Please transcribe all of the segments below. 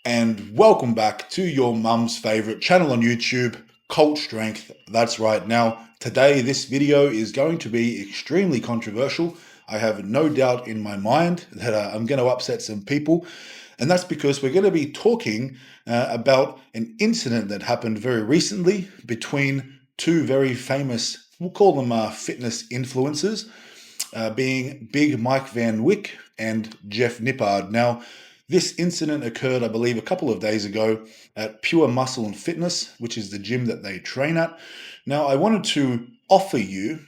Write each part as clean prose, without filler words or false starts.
And welcome back to your mum's favorite channel on YouTube, Cult Strength. That's right. Now, today this video is going to be extremely controversial. I have no doubt in my mind that I'm going to upset some people, and that's because we're going to be talking about an incident that happened very recently between two very famous, we'll call them fitness influencers, being Big Mike van Wyck and Jeff Nippard. Now, this incident occurred, I believe, a couple of days ago at Pure Muscle and Fitness, which is the gym that they train at. Now, I wanted to offer you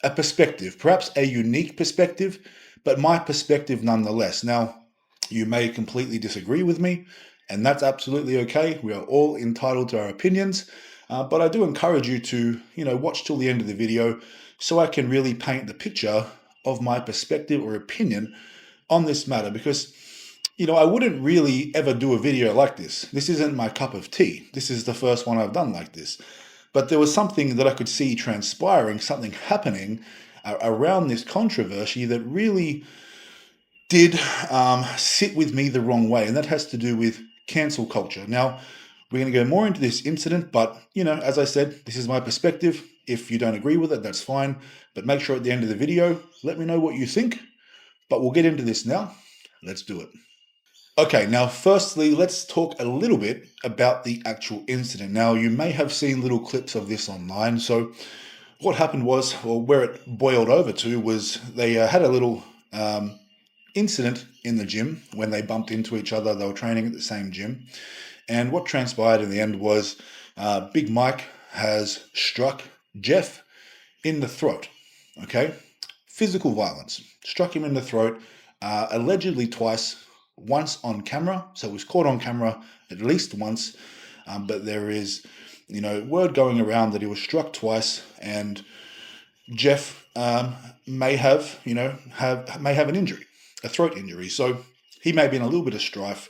a perspective, perhaps a unique perspective, but my perspective nonetheless. Now, you may completely disagree with me, and that's absolutely okay. We are all entitled to our opinions, but I do encourage you to, watch till the end of the video so I can really paint the picture of my perspective or opinion on this matter, because I wouldn't really ever do a video like this. This isn't my cup of tea. This is the first one I've done like this. But there was something that I could see transpiring, something happening around this controversy that really did sit with me the wrong way. And that has to do with cancel culture. Now, we're going to go more into this incident, but, as I said, this is my perspective. If you don't agree with it, that's fine. But make sure at the end of the video, let me know what you think. But we'll get into this now. Let's do it. Okay, now firstly, let's talk a little bit about the actual incident. Now, you may have seen little clips of this online. So what happened was, or where it boiled over to, was they had a little incident in the gym when they bumped into each other. They were training at the same gym. And what transpired in the end was Big Mike has struck Jeff in the throat. Okay? Physical violence. Struck him in the throat, allegedly twice. Once on camera, so it was caught on camera at least once, but there is, word going around that he was struck twice, and Jeff may have, may have an injury, a throat injury. So he may be in a little bit of strife.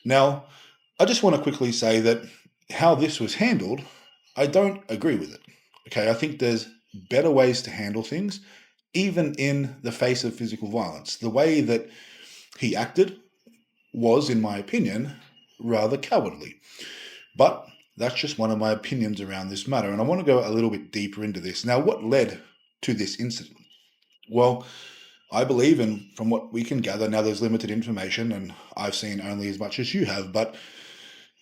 Now, I just want to quickly say that how this was handled, I don't agree with it. Okay, I think there's better ways to handle things, even in the face of physical violence. The way that he acted was, in my opinion, rather cowardly. But that's just one of my opinions around this matter, and I want to go a little bit deeper into this. Now, what led to this incident? Well, I believe, and from what we can gather, now there's limited information, and I've seen only as much as you have, but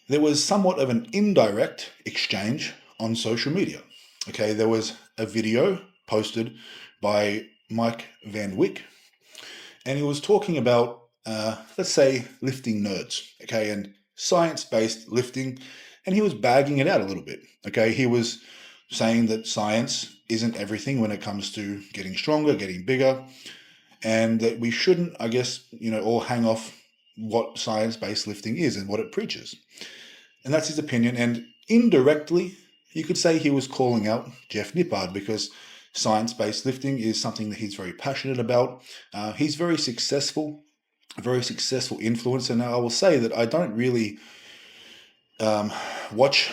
there was somewhat of an indirect exchange on social media. Okay, there was a video posted by Mike van Wyck, and he was talking about let's say lifting nerds, okay, and science-based lifting, and he was bagging it out a little bit, okay. He was saying that science isn't everything when it comes to getting stronger, getting bigger, and that we shouldn't, I guess, all hang off what science-based lifting is and what it preaches. And that's his opinion, and indirectly, you could say he was calling out Jeff Nippard, because science-based lifting is something that he's very passionate about. He's very successful, a very successful influencer. Now, I will say that I don't really watch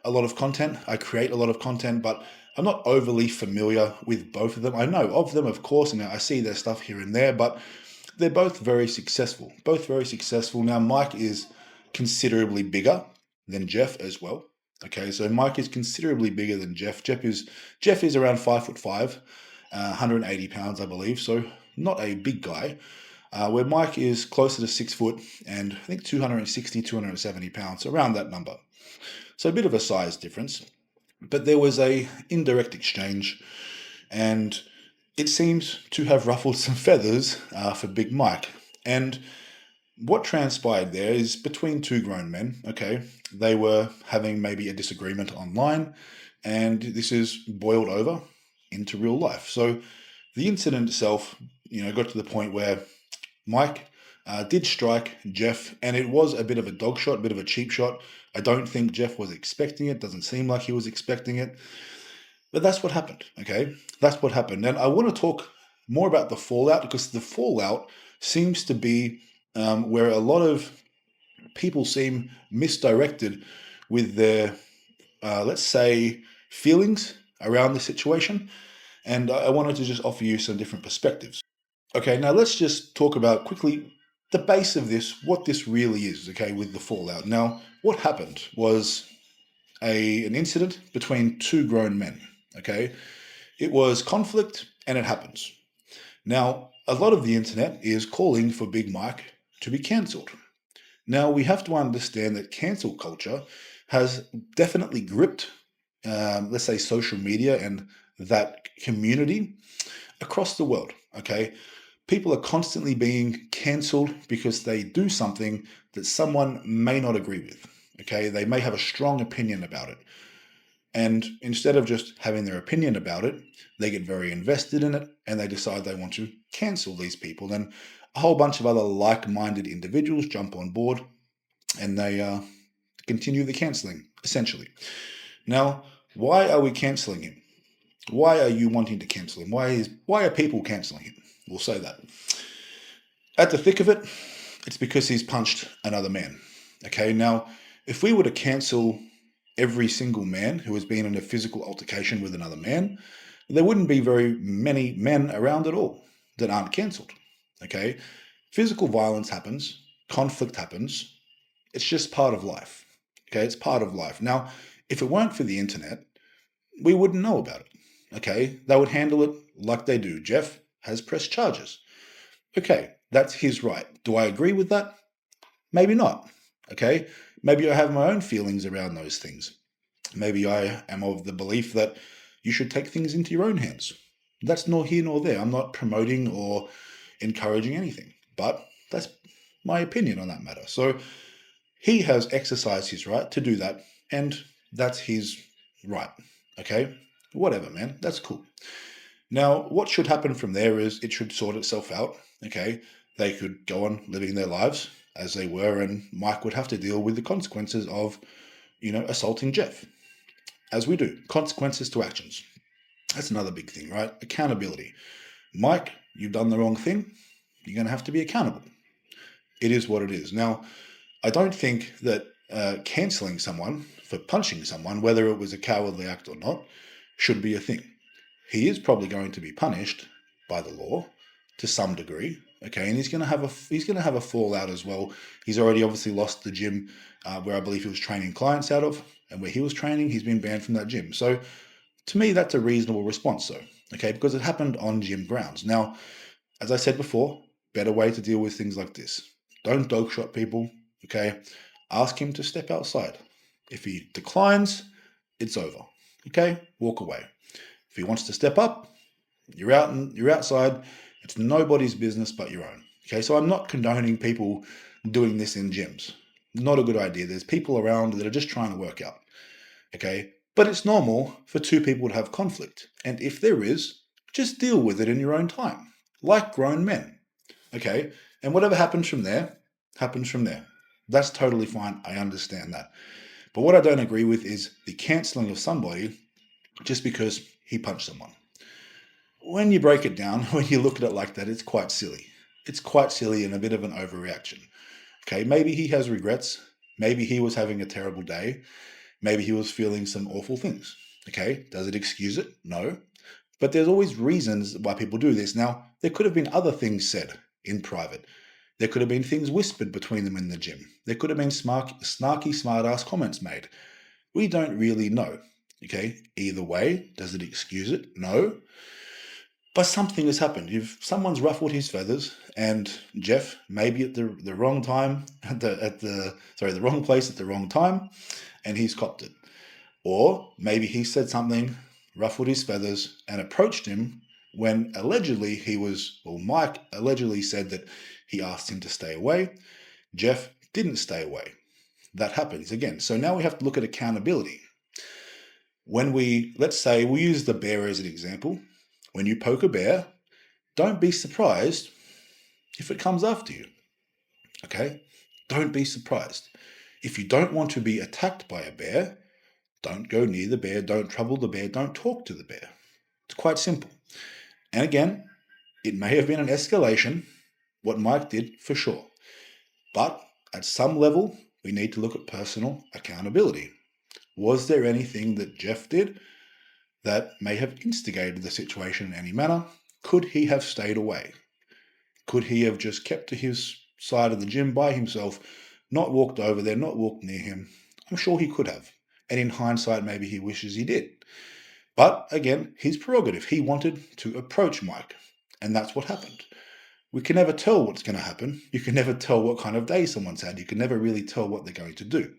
a lot of content. I create a lot of content, but I'm not overly familiar with both of them. I know of them, of course, and I see their stuff here and there, but they're both very successful. Both very successful. Now, Mike is considerably bigger than Jeff as well. Okay, so Mike is considerably bigger than Jeff. Jeff is around 5'5", 180 pounds, I believe. So not a big guy. Where Mike is closer to 6 foot and I think 260, 270 pounds, around that number. So a bit of a size difference. But there was a indirect exchange, and it seems to have ruffled some feathers for Big Mike. And what transpired there is between two grown men, okay, they were having maybe a disagreement online, and this is boiled over into real life. So the incident itself, got to the point where Mike did strike Jeff, and it was a bit of a dog shot, a bit of a cheap shot. I don't think Jeff was expecting it. Doesn't seem like he was expecting it. But that's what happened, okay? That's what happened. And I want to talk more about the fallout, because the fallout seems to be where a lot of people seem misdirected with their, let's say, feelings around the situation. And I wanted to just offer you some different perspectives. Okay, now let's just talk about quickly the base of this, what this really is, okay, with the fallout. Now, what happened was an incident between two grown men, okay? It was conflict and it happens. Now, a lot of the internet is calling for Big Mike to be cancelled. Now, we have to understand that cancel culture has definitely gripped, let's say, social media and that community across the world, okay? People are constantly being cancelled because they do something that someone may not agree with, okay? They may have a strong opinion about it. And instead of just having their opinion about it, they get very invested in it and they decide they want to cancel these people. Then a whole bunch of other like-minded individuals jump on board and they continue the cancelling, essentially. Now, why are we cancelling him? Why are you wanting to cancel him? Why are people cancelling him? We'll say that. At the thick of it, it's because he's punched another man. Okay, now, if we were to cancel every single man who has been in a physical altercation with another man, there wouldn't be very many men around at all that aren't cancelled. Okay, physical violence happens, conflict happens. It's just part of life. Okay, it's part of life. Now, if it weren't for the internet, we wouldn't know about it. Okay, they would handle it like they do. Jeff has pressed charges. Okay, that's his right. Do I agree with that? Maybe not. Okay, maybe I have my own feelings around those things. Maybe I am of the belief that you should take things into your own hands. That's nor here nor there. I'm not promoting or encouraging anything, but that's my opinion on that matter. So he has exercised his right to do that, and that's his right. Okay, whatever, man. That's cool. Now, what should happen from there is it should sort itself out. Okay, they could go on living their lives as they were, and Mike would have to deal with the consequences of, assaulting Jeff, as we do. Consequences to actions. That's another big thing, right? Accountability. Mike, you've done the wrong thing. You're going to have to be accountable. It is what it is. Now, I don't think that cancelling someone for punching someone, whether it was a cowardly act or not, should be a thing. He is probably going to be punished by the law to some degree, okay, and he's going to have a fallout as well. He's already obviously lost the gym where I believe he was training clients out of, and where he was training, he's been banned from that gym. So to me, that's a reasonable response, though, okay, because it happened on gym grounds. Now, as I said before, better way to deal with things like this. Don't dog shot people, okay? Ask him to step outside. If he declines, it's over, okay? Walk away. If he wants to step up, you're outside. It's nobody's business but your own. Okay, so I'm not condoning people doing this in gyms. Not a good idea. There's people around that are just trying to work out. Okay, but it's normal for two people to have conflict. And if there is, just deal with it in your own time, like grown men. Okay, and whatever happens from there, happens from there. That's totally fine. I understand that. But what I don't agree with is the cancelling of somebody just because he punched someone. When you break it down, when you look at it like that, it's quite silly. It's quite silly and a bit of an overreaction. Okay, maybe he has regrets. Maybe he was having a terrible day. Maybe he was feeling some awful things. Okay, does it excuse it? No. But there's always reasons why people do this. Now, there could have been other things said in private. There could have been things whispered between them in the gym. There could have been snarky, smart-ass comments made. We don't really know. Okay, either way, does it excuse it? No. But something has happened. If someone's ruffled his feathers, and Jeff maybe at the wrong time, the wrong place at the wrong time, and he's copped it. Or maybe he said something, ruffled his feathers, and approached him when allegedly Mike allegedly said that he asked him to stay away. Jeff didn't stay away. That happens again. So now we have to look at accountability. Let's say we use the bear as an example. When you poke a bear, don't be surprised if it comes after you. Okay? Don't be surprised. If you don't want to be attacked by a bear, don't go near the bear, don't trouble the bear, don't talk to the bear. It's quite simple. And again, it may have been an escalation, what Mike did for sure. But at some level, we need to look at personal accountability. Was there anything that Jeff did that may have instigated the situation in any manner? Could he have stayed away? Could he have just kept to his side of the gym by himself, not walked over there, not walked near him. I'm sure he could have. And in hindsight, maybe he wishes he did. But again, his prerogative. He wanted to approach Mike. And that's what happened. We can never tell what's going to happen. You can never tell what kind of day someone's had. You can never really tell what they're going to do.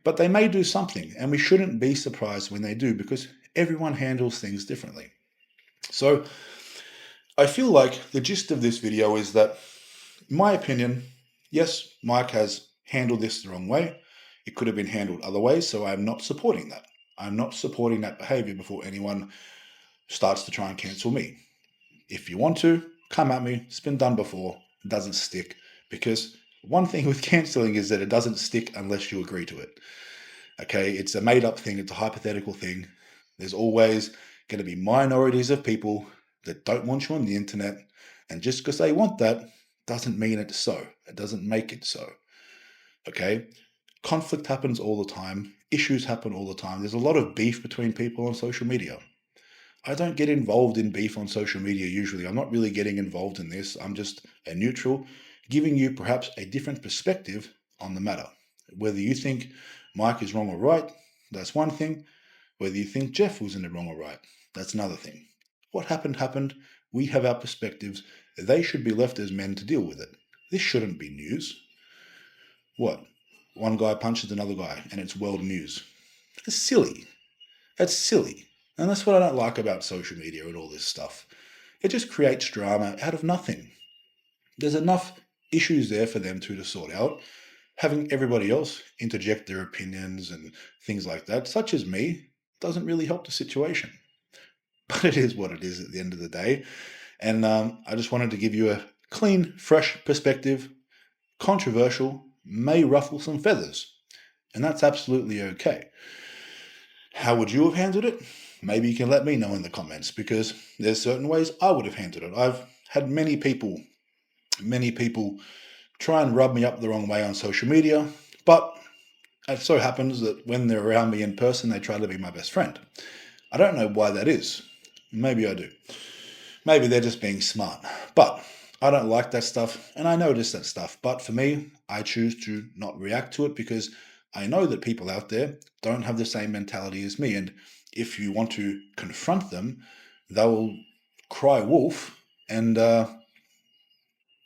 But they may do something, and we shouldn't be surprised when they do, because everyone handles things differently. So I feel like the gist of this video is that, in my opinion, yes, Mike has handled this the wrong way. It could have been handled other ways, so I'm not supporting that. I'm not supporting that behavior before anyone starts to try and cancel me. If you want to, come at me. It's been done before. It doesn't stick, because one thing with canceling is that it doesn't stick unless you agree to it. Okay, it's a made-up thing. It's a hypothetical thing. There's always going to be minorities of people that don't want you on the internet, and just because they want that doesn't mean it's so. It doesn't make it so. Okay, conflict happens all the time. Issues happen all the time. There's a lot of beef between people on social media. I don't get involved in beef on social media usually. I'm not really getting involved in this. I'm just a neutral, giving you perhaps a different perspective on the matter. Whether you think Mike is wrong or right, that's one thing. Whether you think Jeff was in the wrong or right, that's another thing. What happened, happened. We have our perspectives. They should be left as men to deal with it. This shouldn't be news. What? One guy punches another guy and it's world news. It's silly. That's silly. And that's what I don't like about social media and all this stuff. It just creates drama out of nothing. There's enough issues there for them to sort out. Having everybody else interject their opinions and things like that, such as me, doesn't really help the situation. But it is what it is at the end of the day. And I just wanted to give you a clean, fresh perspective. Controversial, may ruffle some feathers. And that's absolutely okay. How would you have handled it? Maybe you can let me know in the comments, because there's certain ways I would have handled it. I've had many people try and rub me up the wrong way on social media, but it so happens that when they're around me in person, they try to be my best friend. I don't know why that is. Maybe I do. Maybe they're just being smart. But I don't like that stuff, and I notice that stuff. But for me, I choose to not react to it, because I know that people out there don't have the same mentality as me. And if you want to confront them, they'll cry wolf and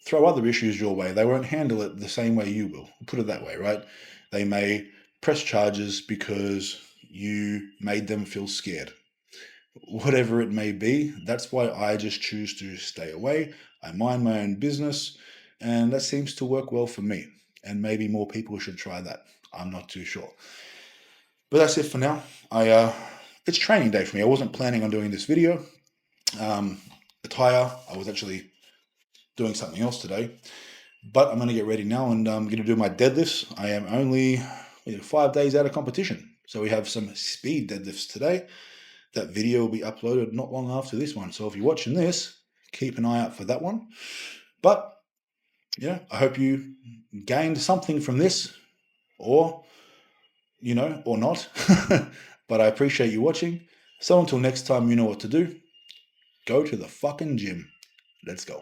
throw other issues your way. They won't handle it the same way you will. Put it that way, right? They may press charges because you made them feel scared. Whatever it may be, that's why I just choose to stay away. I mind my own business, and that seems to work well for me. And maybe more people should try that. I'm not too sure. But that's it for now. It's training day for me. I wasn't planning on doing this video. Attire, I was actually doing something else today. But I'm going to get ready now, and I'm going to do my deadlifts. I am only 5 days out of competition. So we have some speed deadlifts today. That video will be uploaded not long after this one. So if you're watching this, keep an eye out for that one. But yeah, I hope you gained something from this, or not. But I appreciate you watching. So until next time, you know what to do. Go to the fucking gym. Let's go.